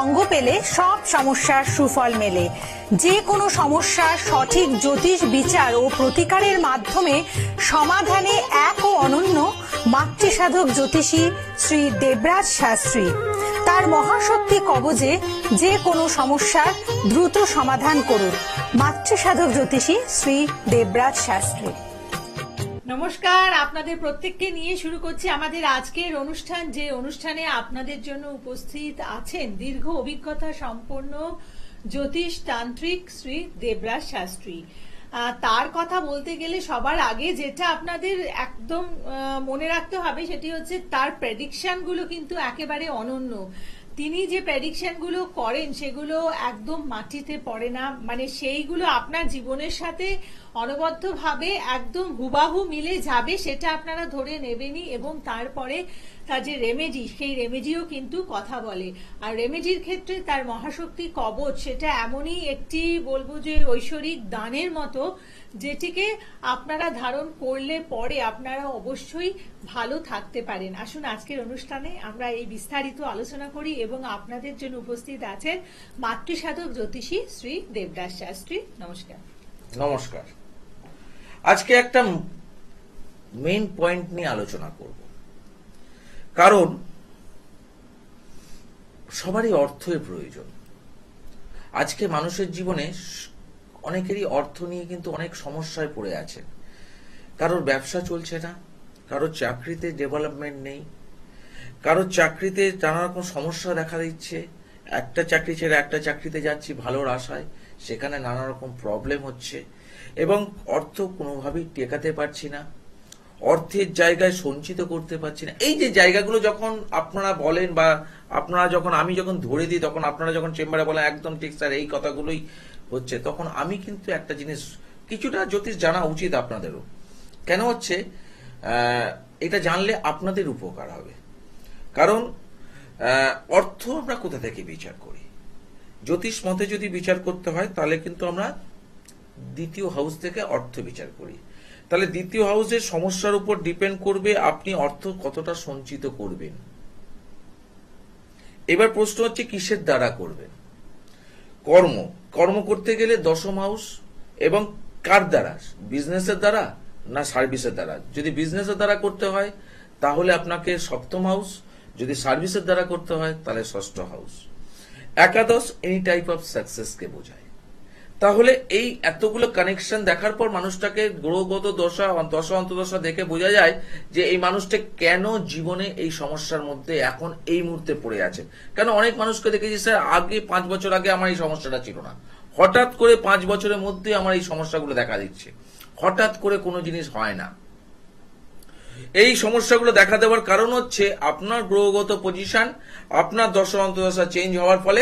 অঙ্গ পেলে সব সমস্যার সুফল মেলে। যে কোনো সমস্যার সঠিক জ্যোতিষ বিচার ও প্রতিকারের মাধ্যমে সমাধানে এক ও অনন্য মাতৃসাধক জ্যোতিষী শ্রী দেবরাজ শাস্ত্রী। তার মহাশক্তি কবজে যে কোনো সমস্যার দ্রুত সমাধান করুন। মাতৃসাধক জ্যোতিষী শ্রী দেবরাজ শাস্ত্রী। নমস্কার, আপনাদের প্রত্যেককে নিয়ে শুরু করছি আমাদের আজকের অনুষ্ঠান, যে অনুষ্ঠানে আপনাদের জন্য উপস্থিত আছেন দীর্ঘ অভিজ্ঞতা সম্পন্ন জ্যোতিষ তান্ত্রিক শ্রী দেবরাজ শাস্ত্রী। তার কথা বলতে গেলে সবার আগে যেটা আপনাদের একদম মনে রাখতে হবে সেটি হচ্ছে তার প্রেডিকশন গুলো কিন্তু একেবারে অনন্য। তিনি যে প্রেডিকশন গুলো করেন সেগুলো একদম মাটিতে পড়ে না, মানে সেইগুলো আপনার জীবনের সাথে অনবদ্যভাবে একদম হুবাহু মিলে যাবে, সেটা আপনারা ধরে নেবেনই। এবং তারপরে তার যে রেমেডি, সেই রেমেডিও কিন্তু কথা বলে। আর রেমেডির ক্ষেত্রে তার মহাশক্তি কবচ সেটা এমনই একটি বলবো যে ঐশ্বরিক দানের মতো, যেটিকে আপনারা ধারণ করলে পরে আপনারা অবশ্যই ভালো থাকতে পারেন। আসুন আজকের অনুষ্ঠানে আমরা এই বিস্তারিত আলোচনা করি এবং আপনাদের জন্য উপস্থিত আছেন মাতৃসাধক জ্যোতিষী শ্রী দেবরাজ শাস্ত্রী। নমস্কার। নমস্কার। আজকে একটা মেইন পয়েন্ট নিয়ে আলোচনা করব, কারণ সবারই অর্থের প্রয়োজন। আজকে মানুষের জীবনে অনেকেরই অর্থ নিয়ে কিন্তু অনেক সমস্যায় পড়ে আছে। কারোর ব্যবসা চলছে না, কারোর চাকরিতে ডেভেলপমেন্ট নেই, কারোর চাকরিতে নানা রকম সমস্যা দেখা দিচ্ছে। একটা চাকরি ছেড়ে একটা চাকরিতে যাচ্ছি ভালোর আশায়, সেখানে নানা রকম প্রবলেম হচ্ছে এবং অর্থ কোনোভাবেই টেকাতে পারছি না, অর্থের জায়গায় সঞ্চিত করতে পারছি না। এই যে জায়গাগুলো যখন আপনারা বলেন বা আপনারা যখন আমি যখন ধরে দিই, তখন আপনারা যখন চেম্বারে বলেন একদম ঠিক স্যার এই কথাগুলোই হচ্ছে, তখন আমি কিন্তু একটা জিনিস কিছুটা জ্যোতিষ জানা উচিত আপনাদেরও। কেন হচ্ছে এটা জানলে আপনাদের উপকার হবে। কারণ অর্থ আমরা কোথা থেকে বিচার করি? জ্যোতিষ মতে যদি বিচার করতে হয় তাহলে কিন্তু আমরা দ্বিতীয় হাউস থেকে অর্থ বিচার করি। তাহলে দ্বিতীয় হাউসের সমস্যার উপর ডিপেন্ড করবে আপনি অর্থ কতটা সঞ্চিত করবেন। এবার প্রশ্ন হচ্ছে কিসের দ্বারা করবেন? কর্ম করতে গেলে দশম হাউস, এবং কার দ্বারা? বিজনেসের দ্বারা না সার্ভিসের দ্বারা? যদি বিজনেসের দ্বারা করতে হয় তাহলে আপনাকে সপ্তম হাউস, যদি সার্ভিসের দ্বারা করতে হয় তাহলে ষষ্ঠ হাউস। একাদশ এনি টাইপ অফ সাকসেসকে বোঝায়। তাহলে এই এতগুলো কানেকশন দেখার পর মানুষটাকে গ্রহগত দশা অন্তদশা দেখে বোঝা যায় যে এই মানুষটা কেন জীবনে এই সমস্যার মধ্যে এখন এই মুহূর্তে পড়ে আছে। কেন অনেক মানুষকে দেখেছি স্যার আগে 5 বছর আগে আমার এই সমস্যাটা ছিল না, হঠাৎ করে 5 বছরের মধ্যে আমার এই সমস্যাগুলো দেখা দিচ্ছে, হঠাৎ করে কোনো জিনিস হয় না। এই সমস্যাগুলো দেখা দেওয়ার কারণ হচ্ছে আপনার গ্রহগত পজিশন, আপনার দশা অন্তদশা চেঞ্জ হওয়ার ফলে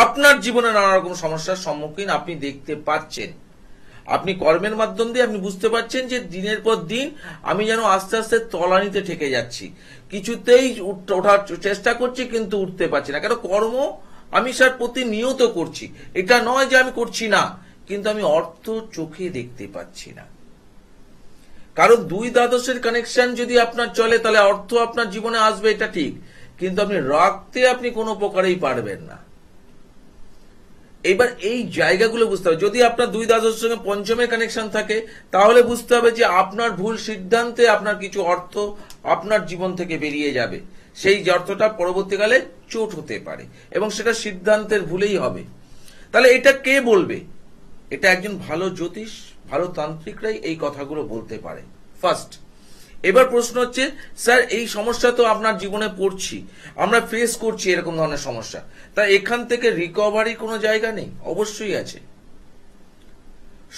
আপনার জীবনে নানা রকম সমস্যার সম্মুখীন আপনি দেখতে পাচ্ছেন। আপনি কর্মের মাধ্যম দিয়ে আপনি বুঝতে পারছেন যে দিনের পর দিন আমি যেন আস্তে আস্তে তলানিতে ঠেকে যাচ্ছি, কিছুতেই ওঠার চেষ্টা করছি কিন্তু উঠতে পারছি না। কেন? কর্ম আমি স্যার প্রতিনিয়ত করছি, এটা নয় যে আমি করছি না, কিন্তু আমি অর্থ চোখে দেখতে পাচ্ছি না। কারণ 2 দ্বাদশের কানেকশন যদি আপনার চলে তাহলে অর্থ আপনার জীবনে আসবে, এটা ঠিক, কিন্তু আপনি রাখতে আপনি কোনো প্রকারেই পারবেন না। এবার এই জায়গাগুলো বুঝতে হবে। যদি আপনার 2 দ্বাদশের সঙ্গে পঞ্চমের কানেকশন থাকে তাহলে বুঝতে হবে যে আপনার ভুল সিদ্ধান্তে আপনার কিছু অর্থ আপনার জীবন থেকে বেরিয়ে যাবে। সেই অর্থটা পরবর্তীকালে চোট হতে পারে এবং সেটা সিদ্ধান্তের ভুলেই হবে। তাহলে এটা কে বলবে? এটা একজন ভালো জ্যোতিষ, ভালো তান্ত্রিকরাই এই কথাগুলো বলতে পারে। ফার্স্ট, এবার প্রশ্ন হচ্ছে স্যার এই সমস্যা তো আপনার জীবনে পড়ছি, আমরা ফেস করছি এরকম ধরনের সমস্যা, তা এখান থেকে রিকভারি কোনো জায়গা নেই? অবশ্যই আছে।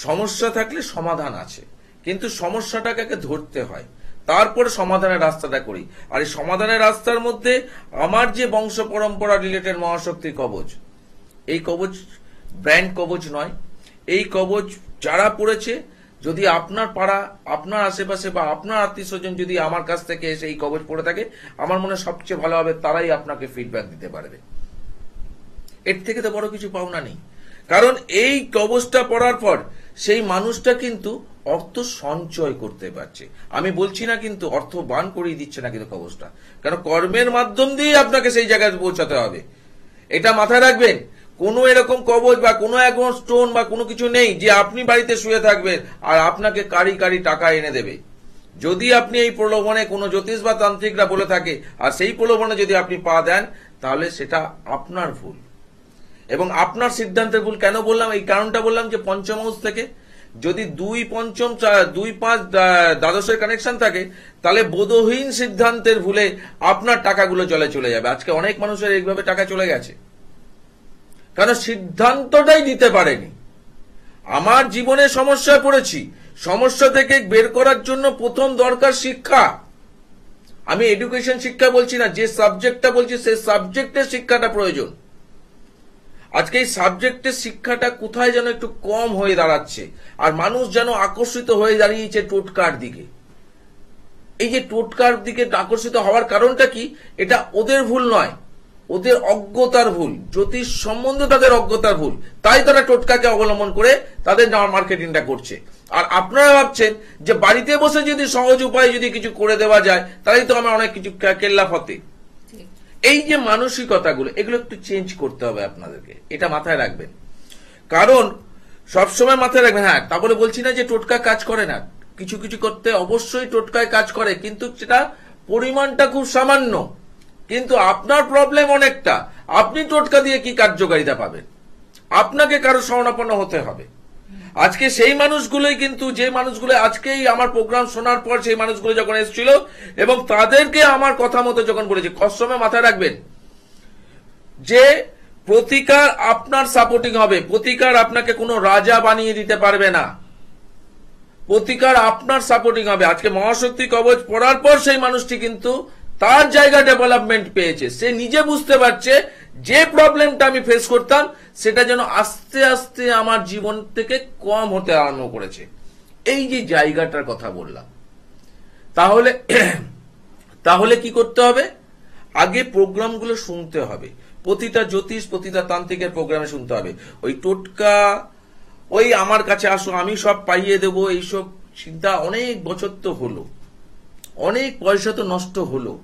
সমস্যা থাকলে সমাধান আছে, কিন্তু সমস্যাটাকে ধরতে হয়, তারপরে সমাধানের রাস্তাটা করি। আর এই সমাধানের রাস্তার মধ্যে আমার যে বংশ পরম্পরা রিলেটেড মহাশক্তির কবচ, এই কবচ ব্র্যান্ড কবচ নয়। এই কবচ যারা পড়েছে, যদি আপনার পাড়া, আপনার আশেপাশে বা আপনার আত্মীয় স্বজন যদি আমার কাছ থেকে এসে এই কবচ পড়ে থাকে, আমার মনে সবচেয়ে ভালো হবে তারাই আপনাকে ফিডব্যাক দিতে পারবে। এর থেকে তো বড় কিছু পাওনা নেই। কারণ এই কবচটা পড়ার পর সেই মানুষটা কিন্তু অর্থ সঞ্চয় করতে পারছে। আমি বলছি না কিন্তু অর্থ বান করিয়ে দিচ্ছে না কিন্তু কবচটা, কারণ কর্মের মাধ্যম দিয়ে আপনাকে সেই জায়গায় পৌঁছাতে হবে। এটা মাথায় রাখবেন। কোনো এরকম কবচ বা কোনো এখন স্টোন বা কোনো কিছু নেই যে আপনি বাড়িতে শুয়ে থাকবেন আর আপনাকে কারি কারি টাকা এনে দেবে। যদি আপনি এই প্রলোভনে কোনো জ্যোতিষ বা তান্ত্রিকরা বলে থাকে আর সেই প্রলোভনে যদি আপনি পা দেন, তাহলে সেটা আপনার ভুল এবং আপনার সিদ্ধান্তের ভুল। কেন বললাম? এই কারণটা বললাম যে পঞ্চম হাউস থেকে যদি 2, 5, 2, 5 দ্বাদশের কানেকশন থাকে, তাহলে বোধহীন সিদ্ধান্তের ভুলে আপনার টাকাগুলো জলে চলে যাবে। আজকে অনেক মানুষের এইভাবে টাকা চলে গেছে, কারণ সিদ্ধান্তটাই দিতে পারেনি। আমার জীবনে সমস্যায় পড়েছি, সমস্যা থেকে বের করার জন্য প্রথম দরকার শিক্ষা। আমি এডুকেশন শিক্ষা বলছি না, যে সাবজেক্টটা বলছি সেই সাবজেক্টের শিক্ষাটা প্রয়োজন। আজকে এই সাবজেক্টের শিক্ষাটা কোথায় যেন একটু কম হয়ে দাঁড়াচ্ছে, আর মানুষ যেন আকর্ষিত হয়ে দাঁড়িয়েছে টোটকার দিকে। এই যে টোটকার দিকে আকর্ষিত হওয়ার কারণটা কি? এটা ওদের ভুল নয়, ওদের অজ্ঞতার ভুল, জ্যোতিষ সম্বন্ধে তাদের অজ্ঞতার ভুল। তাই তারা টোটকাকে অবলম্বন করে তাদের মার্কেটিংটা করছে। আর আপনারা ভাবছেন যে বাড়িতে বসে যদি সহজ উপায়ে যদি কিছু করে দেওয়া যায়, তাহলেই তো আমার অনেক কিছু কেল্লা ফতে। এই যে মানসিকতাগুলো, এগুলো একটু চেঞ্জ করতে হবে আপনাদেরকে, এটা মাথায় রাখবেন। কারণ সবসময় মাথায় রাখবেন, হ্যাঁ তা বলে বলছি না যে টোটকা কাজ করে না, কিছু কিছু করতে অবশ্যই টোটকায় কাজ করে, কিন্তু সেটা পরিমাণটা খুব সামান্য। কিন্তু আপনার প্রবলেম অনেকটা, আপনি টোটকা দিয়ে কি কার্যকারিতা পাবেন? আপনাকে কারো শরণাপন্ন হতে হবে। আজকে সেই মানুষগুলোই কিন্তু, যে মানুষগুলো আজকেই আমার প্রোগ্রাম শোনার পর সেই মানুষগুলো যখন এসেছিল এবং তাদেরকে আমার কথা মতো যখন বলেছি, কষ্টমে মাথায় রাখবেন যে প্রতিকার আপনার সাপোর্টিং হবে। প্রতিকার আপনাকে কোনো রাজা বানিয়ে দিতে পারবে না, প্রতিকার আপনার সাপোর্টিং হবে। আজকে মহাশক্তি কবচ পড়ার পর সেই মানুষটি কিন্তু তার জায়গা ডেভেলপমেন্ট পেয়েছে। সে নিজে বুঝতে পারছে যে প্রবলেমটা আমি ফেস করতাম সেটা যেন আস্তে আস্তে আমার জীবন থেকে কম হতে আরম্ভ করেছে। এই যে জায়গাটার কথা বললাম, তাহলে কি করতে হবে? আগে প্রোগ্রামগুলো শুনতে হবে, প্রতিটা জ্যোতিষ প্রতিটা তান্ত্রিকের প্রোগ্রামে শুনতে হবে। ওই টোটকা, ওই আমার কাছে আসো আমি সব পাইয়ে দেব, এইসব চিন্তা অনেক বছর তো হলো, অনেক পয়সা তো নষ্ট হলো।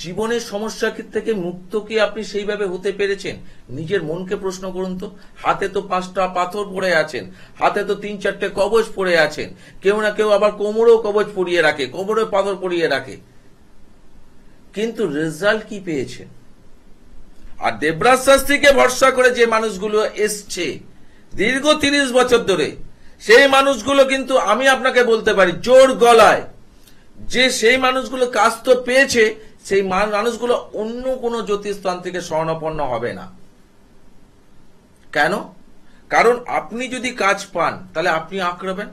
জীবনের সমস্যা থেকে মুক্ত কি আপনি সেইভাবে হতে পেরেছেন? নিজের মনকে প্রশ্ন করুন তো। হাতে তো 5টা পাথর পড়ে আছেন, হাতে তো 3-4টে কবচ পড়ে আছেন, কেউ না কেউ আবার কোমরেও কবচ পরিয়ে রাখে, কোমরে পাথর পরিয়ে রাখে, কিন্তু রেজাল্ট কি পেয়েছেন? আর দেবরাজ শাস্ত্রীকে ভরসা করে যে মানুষগুলো এসছে দীর্ঘ 30 বছর ধরে, সেই মানুষগুলো কিন্তু আমি আপনাকে বলতে পারি জোর গলায় যে সেই মানুষগুলো কাজ তো পেয়েছে, সেই মানুষগুলো অন্য কোনো জ্যোতিষতান্ত্রিকের শরণাপন্ন হবে না। কেন? কারণ আপনি যদি কাজ পান তাহলে আপনি আঁকড়াবেন,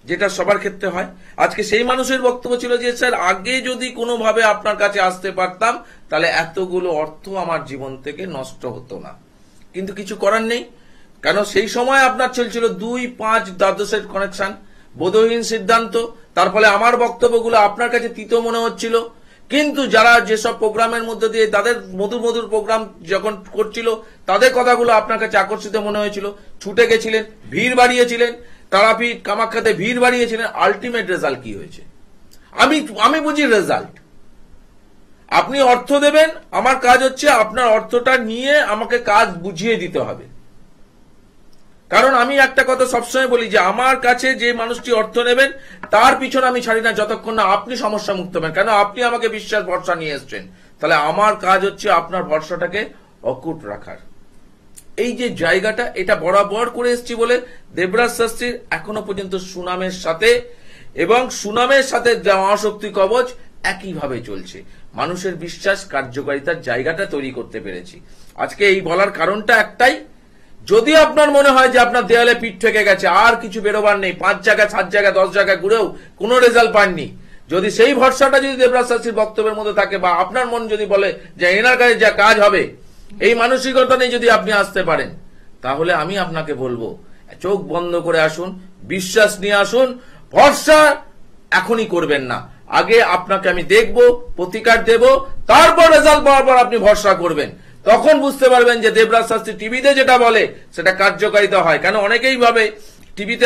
যেটা সবার ক্ষেত্রে হয়। আজকে সেই মানুষের বক্তব্য ছিল যে স্যার আগে যদি কোনোভাবে আপনার কাছে আসতে পারতাম তাহলে এতগুলো অর্থ আমার জীবন থেকে নষ্ট হতো না। কিন্তু কিছু করার নেই, কারণ সেই সময় আপনার চলছিল 2, 5 দ্বাদশের কানেকশন, বোধহীন সিদ্ধান্ত। তার ফলে আমার বক্তব্যগুলো আপনার কাছে তিতো মনে হচ্ছিল। কিন্তু যারা যেসব প্রোগ্রামের মধ্যে দিয়ে তাদের মধুর মধুর প্রোগ্রাম যখন করছিল, তাদের কথাগুলো আপনার কাছে আকর্ষিত মনে হয়েছিল, ছুটে গেছিলেন, ভিড় বাড়িয়েছিলেন, তারাপীঠ কামাখ্যাতে ভিড় বাড়িয়েছিলেন। আলটিমেট রেজাল্ট কি হয়েছে? আমি বুঝি রেজাল্ট। আপনি অর্থ দেবেন, আমার কাজ হচ্ছে আপনার অর্থটা নিয়ে আমাকে কাজ বুঝিয়ে দিতে হবে। কারণ আমি একটা কথা সবসময় বলি যে আমার কাছে যে মানুষটি অর্থ নেবেন তার পিছনে আমি ছাড়ি না যতক্ষণ না আপনি সমস্যা মুক্ত হবেন। কেন? আপনি আমাকে বিশ্বাস ভরসা নিয়ে এসছেন, তাহলে আমার কাজ হচ্ছে আপনার ভরসাটাকে অকুট রাখার। এই যে জায়গাটা, এটা বরাবর করে এসছি বলে দেবরাজ শাস্ত্রীর এখনো পর্যন্ত সুনামের সাথে এবং সুনামের সাথে মহাশক্তি কবচ একইভাবে চলছে। মানুষের বিশ্বাস কার্যকারিতার জায়গাটা তৈরি করতে পেরেছি। আজকে এই বলার কারণটা একটাই, যদি আপনার মনে হয় যে আপনার দেয়ালে পিঠ ঠেকে গেছে, আর কিছু বেরোবার নেই, 5 জায়গায় 7 জায়গায় 10 জায়গায় ঘুরেও কোনো রেজাল্ট পাননি, যদি সেই ভরসাটা যদি দেবরাজ শাস্ত্রীর বক্তব্যের মধ্যে থাকে বা আপনার মন যদি বলে যে এনার কাছে যা কাজ হবে, এই মানসিকতা নিয়ে যদি আপনি আসতে পারেন, তাহলে আমি আপনাকে বলবো চোখ বন্ধ করে আসুন, বিশ্বাস নিয়ে আসুন। ভরসা এখনই করবেন না, আগে আপনাকে আমি দেখব, প্রতিকার দেব, তারপর রেজাল্ট পাওয়ার পর আপনি ভরসা করবেন। তখন বুঝতে পারবেন যে দেবরাজ শাস্ত্রী টিভিতে যেটা বলে সেটা কার্যকারিতা হয়। কেন? অনেকেই ভাবে টিভিতে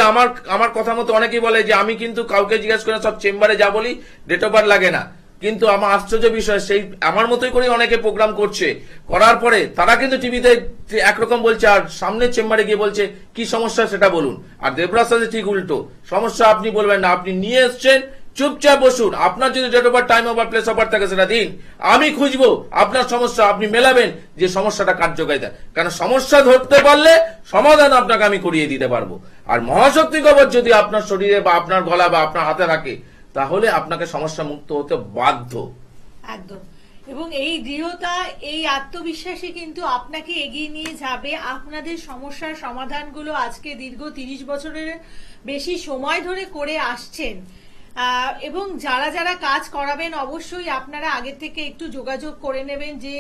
আমার কথা মতো অনেকেই বলে যে আমি কিন্তু কাউকে জিজ্ঞাসা করে সব চেম্বারে যা বলি, ডেট অফ বার্থ লাগে না। কিন্তু আমার আশ্চর্য বিষয়, সেই আমার মতোই করে অনেকে প্রোগ্রাম করছে, করার পরে তারা কিন্তু টিভিতে একরকম বলছে আর সামনের চেম্বারে গিয়ে বলছে কি সমস্যা সেটা বলুন। আর দেবরাজ সাথে ঠিক উল্টো, সমস্যা আপনি বলবেন না, আপনি নিয়ে এসছেন, চুপচাপ বসুন, আপনার যদি date over time over place over থাকে সেটা দিন, আমি খুঁজবো আপনার সমস্যা, আপনি মেলাবেন যে সমস্যাটা কার্যকারিতা, কারণ সমস্যা ধরতে পারলে সমাধান আপনাকে আমি করিয়ে দিতে পারবো। আর মহাশক্তি কবচ যদি আপনার শরীরে বা আপনার গলা বা আপনার হাতে থাকে তাহলে আপনাকে সমস্যা মুক্ত হতে বাধ্য। একদম। এবং এই দৃঢ়তা, এই আত্মবিশ্বাসী কিন্তু আপনাকে এগিয়ে নিয়ে যাবে। আপনাদের সমস্যার সমাধানগুলো আজকে দীর্ঘ 30 বছরের বেশি সময় ধরে করে আসছেন। এবং যারা যারা কাজ করাবেন অবশ্যই আপনারা আগে থেকে একটু যোগাযোগ করে নেবেন, যে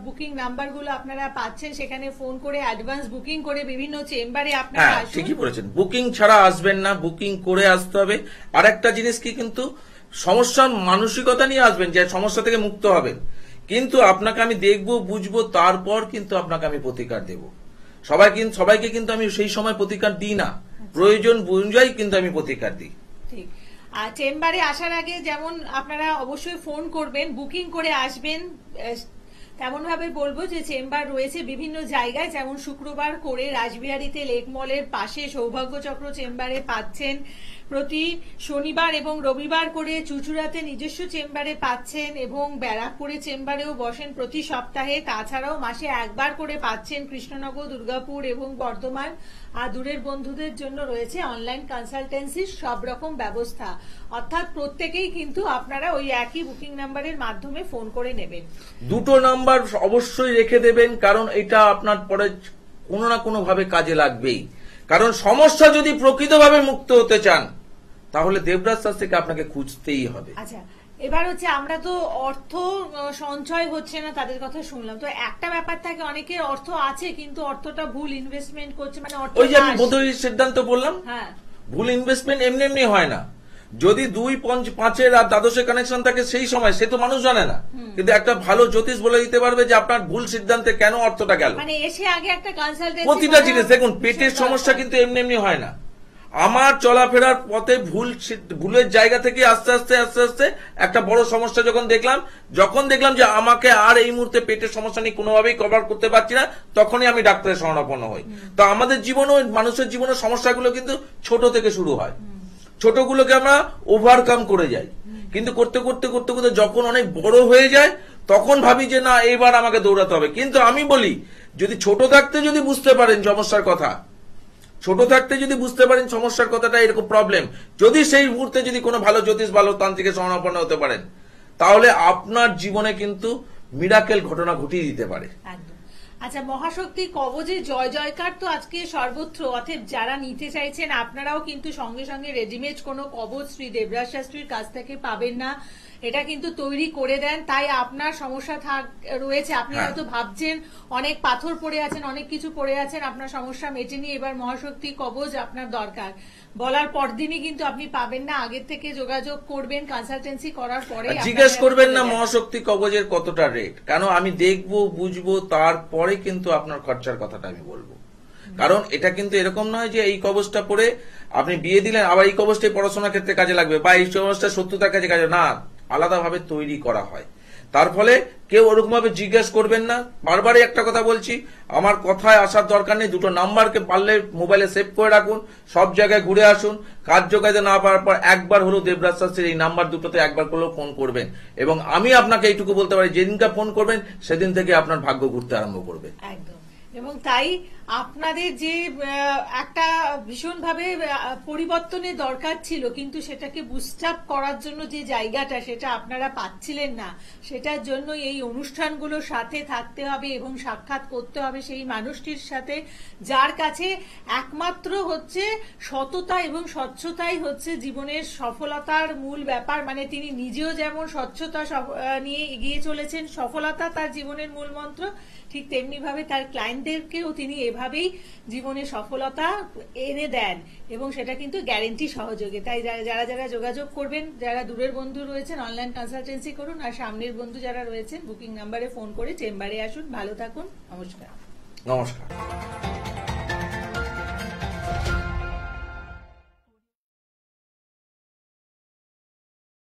বুকিং নাম্বারগুলো আপনারা পাচ্ছেন সেখানে ফোন করে অ্যাডভান্স বুকিং করে বিভিন্ন চেম্বারে আপনারা আসুন। ঠিকই বলেছেন, বুকিং ছাড়া আসবেন না, বুকিং করে আসতে হবে। আর একটা জিনিস কি, কিন্তু সমস্যার মানসিকতা নিয়ে আসবেন যে সমস্যা থেকে মুক্ত হবেন, কিন্তু আপনাকে আমি দেখবো বুঝবো, তারপর কিন্তু আপনাকে আমি প্রতিকার দেব। সবাইকে কিন্তু আমি সেই সময় প্রতিকার দিই না, প্রয়োজন বুঝাই কিন্তু আমি প্রতিকার দিই। ঠিক। আর চেম্বারে আসার আগে যেমন আপনারা অবশ্যই ফোন করবেন, বুকিং করে আসবেন। তেমন ভাবে বলবো যে চেম্বার রয়েছে বিভিন্ন জায়গায়, যেমন শুক্রবার করে রাসবিহারীতে লেক মলের পাশে সৌভাগ্য চক্র চেম্বারে পাচ্ছেন, প্রতি শনিবার এবং রবিবার করে চুচুড়াতে নিজস্ব চেম্বারে পাচ্ছেন, এবং ব্যারাকপুরে চেম্বারেও বসেন প্রতি সপ্তাহে। তাছাড়াও মাসে একবার করে পাচ্ছেন কৃষ্ণনগর, দুর্গাপুর এবং বর্ধমান। আর দূরের বন্ধুদের জন্য রয়েছে অনলাইন কনসালটেন্সির সব রকম ব্যবস্থা। অর্থাৎ প্রত্যেকেই কিন্তু আপনারা ওই একই বুকিং নাম্বারের মাধ্যমে ফোন করে নেবেন। দুটো নাম্বার অবশ্যই রেখে দেবেন, কারণ এটা আপনার পরে কোনো না কোনো ভাবে কাজে লাগবেই। কারণ সমস্যা যদি প্রকৃতভাবে মুক্ত হতে চান তাহলে দেবরাজ শাস্ত্রীকে আপনাকে খুঁজতেই হবে। আচ্ছা, এবার হচ্ছে আমরা তো অর্থ সঞ্চয় হচ্ছে না তাদের কথা শুনলাম, তো একটা ব্যাপার থাকে অনেকের অর্থ আছে কিন্তু অর্থটা ভুল ইনভেস্টমেন্ট করছে, মানে অর্থ ওই যে আমি বোধহয় সিদ্ধান্ত বললাম, হ্যাঁ, ভুল ইনভেস্টমেন্ট এমনি এমনি হয় না। যদি 2, 5 আর দ্বাদশের কানেকশন থাকে সেই সময়, সে তো মানুষ জানে না, কিন্তু একটা ভালো জ্যোতিষ বলে দিতে পারবে যে আপনার ভুল সিদ্ধান্তে কেন অর্থটা গেল। মানে এসে আগে একটা কনসালটেন্সি, প্রতিটা জিনিস দেখুন, পেটের সমস্যা কিন্তু এমনি এমনি হয় না। আমার চলাফেরার পথে ভুলের জায়গা থেকে আস্তে আস্তে একটা বড় সমস্যা যখন দেখলাম যে আমাকে আর এই মুহূর্তে পেটের সমস্যা নিয়ে কোনোভাবেই কভার করতে পারছি না, তখনই আমি ডাক্তারের শরণাপন্ন হই। তো আমাদের জীবনে, মানুষের জীবনের সমস্যাগুলো কিন্তু ছোট থেকে শুরু হয়, ছোটগুলোকে আমরা ওভারকাম করে যাই, কিন্তু করতে করতে যখন অনেক বড় হয়ে যায় তখন ভাবি যে না, এবার আমাকে দৌড়াতে হবে। কিন্তু আমি বলি, যদি ছোট থাকতে যদি বুঝতে পারেন সমস্যার কথা, সমস্যার কথাটা এরকম প্রবলেম, যদি সেই মুহূর্তে যদি কোনো ভালো জ্যোতিষ, ভালো তান্ত্রিকের শরণাপন্ন হতে পারেন, তাহলে আপনার জীবনে কিন্তু মিরাকেল ঘটনা ঘটিয়ে দিতে পারে। আচ্ছা, মহাশক্তি কবচের জয় জয়কার তো আজকে সর্বত্র। অতএব যারা নিতে চাইছেন আপনারাও কিন্তু সঙ্গে সঙ্গে রেডিমেড কোনো কবচ শ্রী দেবরাজ শাস্ত্রীর কাছ থেকে পাবেন না, এটা কিন্তু তৈরি করে দেন। তাই আপনার সমস্যা রয়েছে, আপনি হয়তো ভাবছেন অনেক পাথর পড়ে আছেন, অনেক কিছু পড়ে আছেন, আপনার সমস্যা মেটেনি, এবার মহাশক্তি কবচ আপনার দরকার, বলার পরদিনই কিন্তু আপনি পাবেন না। আগের থেকে যোগাযোগ করবেন, কনসালটেন্সি করার পরে জিজ্ঞেস করবেন না মহাশক্তি কবচের কতটা রেট, কারণ আমি দেখবো বুঝবো, তারপরে কিন্তু আপনার খরচার কথাটা আমি বলবো। কারণ এটা কিন্তু এরকম নয় যে এই কবচটা পরে আপনি বিয়ে দিলেন আবার এই কবচটাই পড়াশোনার ক্ষেত্রে কাজে লাগবে, বা এই কবচটা শত্রুতার কাজে না, আলাদাভাবে তৈরি করা হয়। তার ফলে কেউ ওরকম ভাবে জিজ্ঞেস করবেন না। বারবারই একটা কথা বলছি, আমার কথায় আসার দরকার নেই, দুটো নাম্বারকে পারলে মোবাইলে সেভ করে রাখুন, সব জায়গায় ঘুরে আসুন, কাজ যোগাইতে না পারার পর একবার হলেও দেবরাজ শাস্ত্রীর এই নাম্বার দুটোতে একবার করলেও ফোন করবেন, এবং আমি আপনাকে এইটুকু বলতে পারি, যেদিনকে ফোন করবেন সেদিন থেকে আপনার ভাগ্য ঘুরতে আরম্ভ করবে। একদম। এবং তাই আপনাদের যে একটা ভীষণভাবে পরিবর্তনের দরকার ছিল, কিন্তু সেটাকে বুস্ট আপ করার জন্য যে জায়গাটা সেটা আপনারা পাচ্ছিলেন না, সেটার জন্য এই অনুষ্ঠানগুলোর সাথে থাকতে হবে এবং সাক্ষাৎ করতে হবে সেই মানুষটির সাথে, যার কাছে একমাত্র হচ্ছে সততা এবং স্বচ্ছতাই হচ্ছে জীবনের সফলতার মূল ব্যাপার। মানে তিনি নিজেও যেমন স্বচ্ছতা নিয়ে এগিয়ে চলেছেন, সফলতা তার জীবনের মূল মন্ত্র, ঠিক তেমনি ভাবে তার ক্লায়েন্টদেরকেও তিনি এভাবেই জীবনে সফলতা এনে দেন, এবং সেটা কিন্তু গ্যারেন্টি সহযোগে। তাই যারা যারা যোগাযোগ করবেন, যারা দূরের বন্ধু রয়েছেন অনলাইন কনসালটেন্সি করুন, আর সামনের বন্ধু যারা রয়েছেন বুকিং নাম্বারে ফোন করে চেম্বারে আসুন। ভালো থাকুন, নমস্কার। নমস্কার।